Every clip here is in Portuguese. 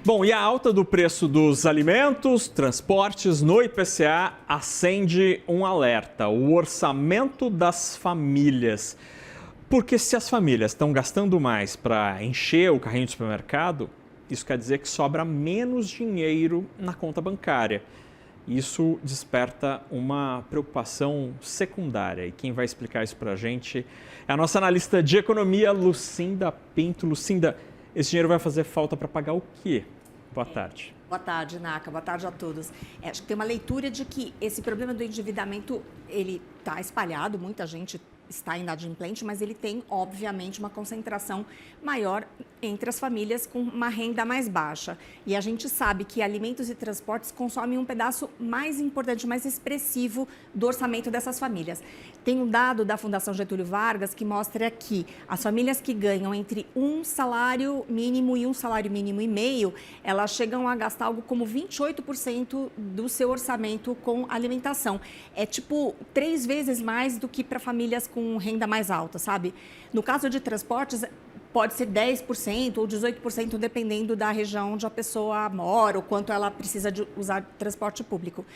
Bom, e a alta do preço dos alimentos, transportes no IPCA acende um alerta: o orçamento das famílias. Porque se as famílias estão gastando mais para encher o carrinho de supermercado, isso quer dizer que sobra menos dinheiro na conta bancária. Isso desperta uma preocupação secundária. E quem vai explicar isso para a gente é a nossa analista de economia, Lucinda Pinto. Lucinda, esse dinheiro vai fazer falta para pagar o quê? Boa tarde. Boa tarde, Naka. Boa tarde a todos. Acho que tem uma leitura de que esse problema do endividamento, ele está espalhado, muita gente está inadimplente, mas ele tem, obviamente, uma concentração maior entre as famílias com uma renda mais baixa. E a gente sabe que alimentos e transportes consomem um pedaço mais importante, mais expressivo do orçamento dessas famílias. Tem um dado da Fundação Getúlio Vargas que mostra que as famílias que ganham entre um salário mínimo e um salário mínimo e meio, elas chegam a gastar algo como 28% do seu orçamento com alimentação. É tipo 3 vezes mais do que para famílias com renda mais alta, sabe? No caso de transportes, pode ser 10% ou 18%, dependendo da região onde a pessoa mora ou quanto ela precisa de usar transporte público.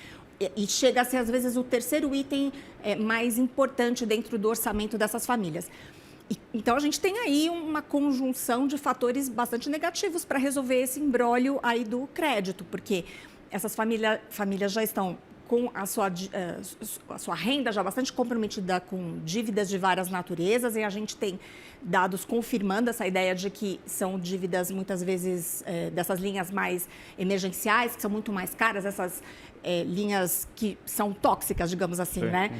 E chega a ser, às vezes, o terceiro item mais importante dentro do orçamento dessas famílias. Então, a gente tem aí uma conjunção de fatores bastante negativos para resolver esse imbróglio aí do crédito, porque essas famílias já estão com a sua renda já bastante comprometida com dívidas de várias naturezas, e a gente tem dados confirmando essa ideia de que são dívidas, muitas vezes, dessas linhas mais emergenciais, que são muito mais caras, essas linhas que são tóxicas, digamos assim, né?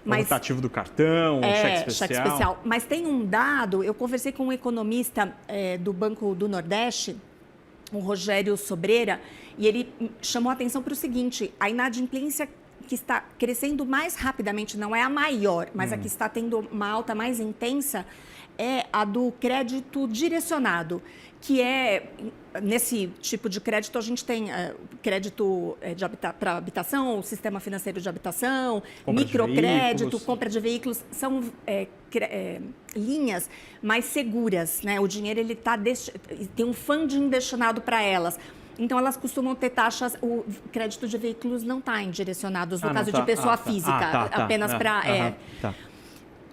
O rotativo do cartão, cheque especial. Mas tem um dado, eu conversei com um economista do Banco do Nordeste, o Rogério Sobreira, e ele chamou a atenção para o seguinte: a inadimplência que está crescendo mais rapidamente, não é a maior, mas a que está tendo uma alta mais intensa, é a do crédito direcionado, que é, nesse tipo de crédito, a gente tem crédito para habitação, o sistema financeiro de habitação, microcrédito, compra de veículos, são linhas mais seguras, né? O dinheiro ele tem um funding destinado para elas. Então, elas costumam ter taxas, o crédito de veículos não está direcionados, no caso de pessoa física, apenas para...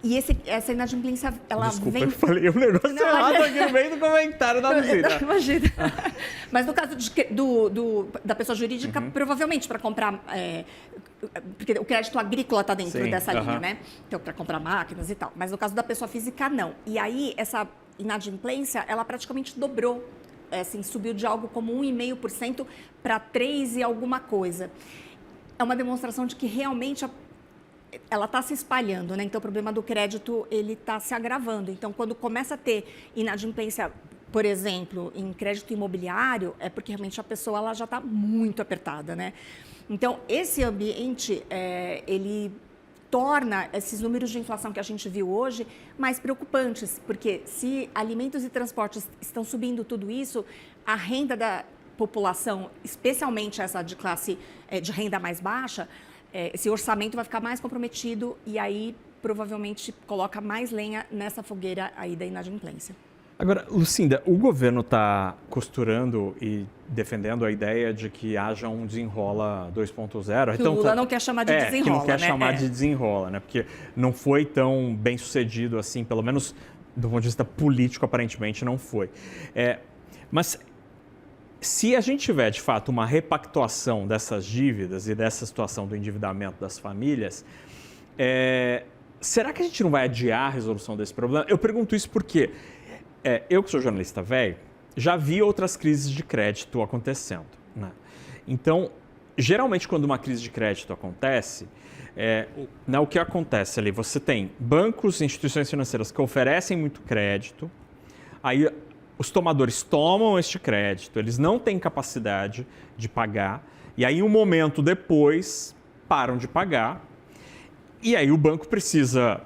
E essa inadimplência, ela Desculpa, vem... eu falei um negócio errado aqui no meio do comentário da Lucinda. Imagina. Mas no caso da pessoa jurídica, provavelmente para comprar... porque o crédito agrícola está dentro dessa linha, né? Então, para comprar máquinas e tal. Mas no caso da pessoa física, não. E aí, essa inadimplência, ela praticamente dobrou. Assim, subiu de algo como 1,5% para 3 e alguma coisa. É uma demonstração de que realmente ela está se espalhando, né? Então, o problema do crédito, ele está se agravando. Então, quando começa a ter inadimplência, por exemplo, em crédito imobiliário, é porque realmente a pessoa ela já está muito apertada, né? Então, esse ambiente, ele torna esses números de inflação que a gente viu hoje mais preocupantes, porque se alimentos e transportes estão subindo tudo isso, a renda da população, especialmente essa de classe de renda mais baixa, esse orçamento vai ficar mais comprometido e aí provavelmente coloca mais lenha nessa fogueira aí da inadimplência. Agora, Lucinda, o governo está costurando e defendendo a ideia de que haja um desenrola 2.0. Que o Lula não quer chamar de desenrola, que não quer né? chamar de desenrola, né? Porque não foi tão bem sucedido assim, pelo menos do ponto de vista político, aparentemente não foi. Mas se a gente tiver, de fato, uma repactuação dessas dívidas e dessa situação do endividamento das famílias, será que a gente não vai adiar a resolução desse problema? Eu pergunto isso porque... eu que sou jornalista velho, já vi outras crises de crédito acontecendo, né? Então, geralmente quando uma crise de crédito acontece, o que acontece ali? Você tem bancos e instituições financeiras que oferecem muito crédito, aí os tomadores tomam este crédito, eles não têm capacidade de pagar, e aí um momento depois param de pagar, e aí o banco precisa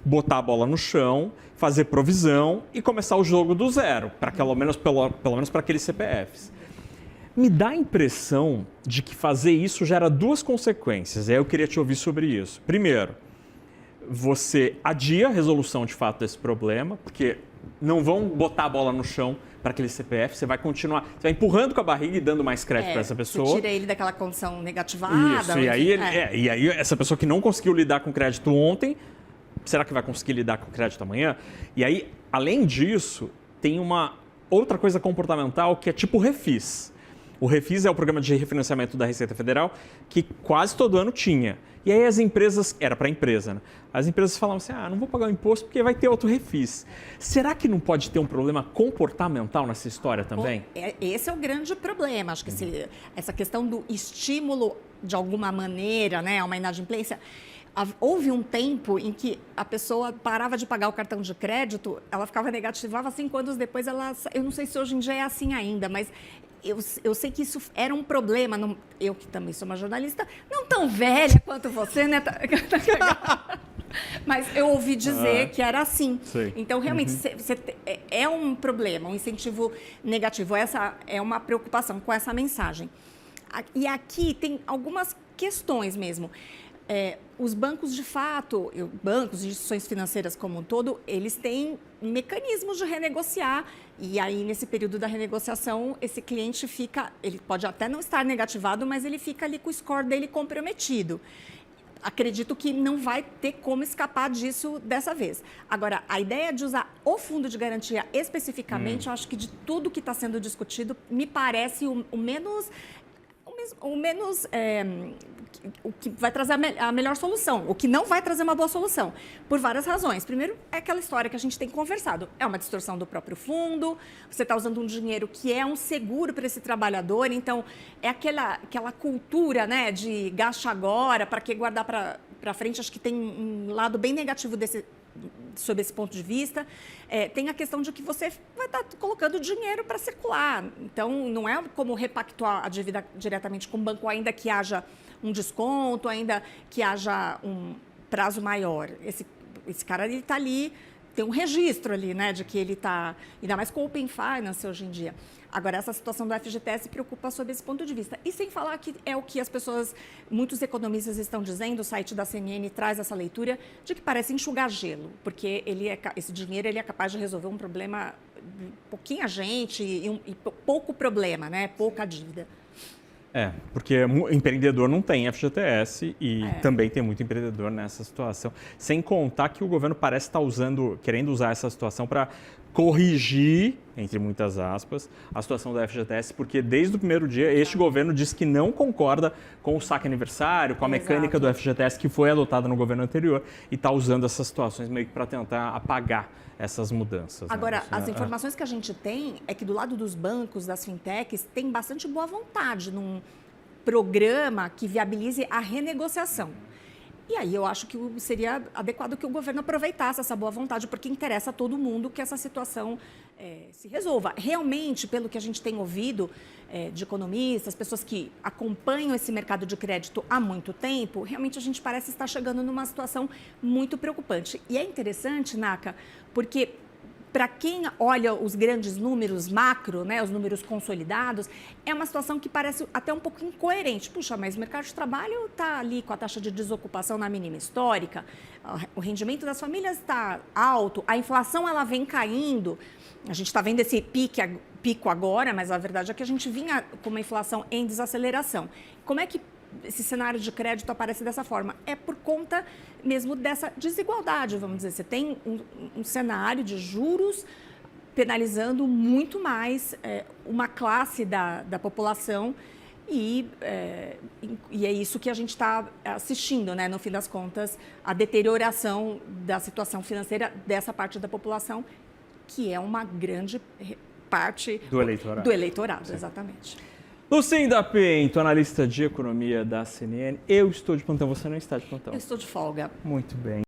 botar a bola no chão, fazer provisão e começar o jogo do zero, para pelo menos para aqueles CPFs. Me dá a impressão de que fazer isso gera 2 consequências, e aí eu queria te ouvir sobre isso. Primeiro, você adia a resolução de fato desse problema, porque não vão botar a bola no chão para aquele CPF, você vai continuar, você vai empurrando com a barriga e dando mais crédito para essa pessoa. Você tira ele daquela condição negativada. Isso, e aí essa pessoa que não conseguiu lidar com crédito ontem, será que vai conseguir lidar com crédito amanhã? E aí, além disso, tem uma outra coisa comportamental que é tipo o Refis. O Refis é o programa de refinanciamento da Receita Federal que quase todo ano tinha. E aí as empresas, era para a empresa, né? As empresas falavam assim, não vou pagar o imposto porque vai ter outro Refis. Será que não pode ter um problema comportamental nessa história também? Esse é o grande problema. Acho que essa questão do estímulo, de alguma maneira, né, a uma inadimplência. Houve um tempo em que a pessoa parava de pagar o cartão de crédito, ela ficava negativava 5 anos depois, eu não sei se hoje em dia é assim ainda, mas eu sei que isso era um problema. Eu, que também sou uma jornalista, não tão velha quanto você, né? Mas eu ouvi dizer que era assim. Sei. Então, realmente, é um problema, um incentivo negativo. Essa é uma preocupação com essa mensagem. E aqui tem algumas questões mesmo. Os bancos, de fato, bancos e instituições financeiras como um todo, eles têm mecanismos de renegociar. E aí, nesse período da renegociação, esse cliente ele pode até não estar negativado, mas ele fica ali com o score dele comprometido. Acredito que não vai ter como escapar disso dessa vez. Agora, a ideia de usar o fundo de garantia especificamente, eu acho que de tudo que está sendo discutido, me parece o que vai trazer a melhor solução, o que não vai trazer uma boa solução, por várias razões. Primeiro, é aquela história que a gente tem conversado. É uma distorção do próprio fundo, você está usando um dinheiro que é um seguro para esse trabalhador, então é aquela cultura, né, de gaste agora, para que guardar para frente. Acho que tem um lado bem negativo sob esse ponto de vista. Tem a questão de que você vai estar colocando dinheiro para circular. Então, não é como repactuar a dívida diretamente com o banco, ainda que haja um desconto, ainda que haja um prazo maior. Esse cara, ele está ali, tem um registro ali, né, de que ele está, ainda mais com o Open Finance hoje em dia. Agora, essa situação do FGTS preocupa sob esse ponto de vista. E sem falar que é o que muitos economistas estão dizendo, o site da CNN traz essa leitura, de que parece enxugar gelo, porque esse dinheiro ele é capaz de resolver um problema de pouquinha gente e pouco problema, né? Pouca dívida. Porque empreendedor não tem FGTS e também tem muito empreendedor nessa situação. Sem contar que o governo parece estar querendo usar essa situação para corrigir, entre muitas aspas, a situação da FGTS, porque desde o primeiro dia este governo diz que não concorda com o saque aniversário, com a mecânica do FGTS que foi adotada no governo anterior e está usando essas situações meio que para tentar apagar essas mudanças. Agora, as informações que a gente tem é que do lado dos bancos, das fintechs, tem bastante boa vontade num programa que viabilize a renegociação. E aí eu acho que seria adequado que o governo aproveitasse essa boa vontade, porque interessa a todo mundo que essa situação se resolva. Realmente, pelo que a gente tem ouvido de economistas, pessoas que acompanham esse mercado de crédito há muito tempo, realmente a gente parece estar chegando numa situação muito preocupante. E é interessante, Naka, porque para quem olha os grandes números macro, né, os números consolidados, é uma situação que parece até um pouco incoerente. Puxa, mas o mercado de trabalho está ali com a taxa de desocupação na mínima histórica, o rendimento das famílias está alto, a inflação ela vem caindo, a gente está vendo esse pico agora, mas a verdade é que a gente vinha com uma inflação em desaceleração. Como é que esse cenário de crédito aparece dessa forma? É por conta mesmo dessa desigualdade, vamos dizer. Você tem um cenário de juros penalizando muito mais uma classe da população e é isso que a gente está assistindo, né? No fim das contas, a deterioração da situação financeira dessa parte da população, que é uma grande parte do eleitorado. Do eleitorado, exatamente. Lucinda Pinto, analista de economia da CNN. Eu estou de plantão, você não está de plantão. Eu estou de folga. Muito bem.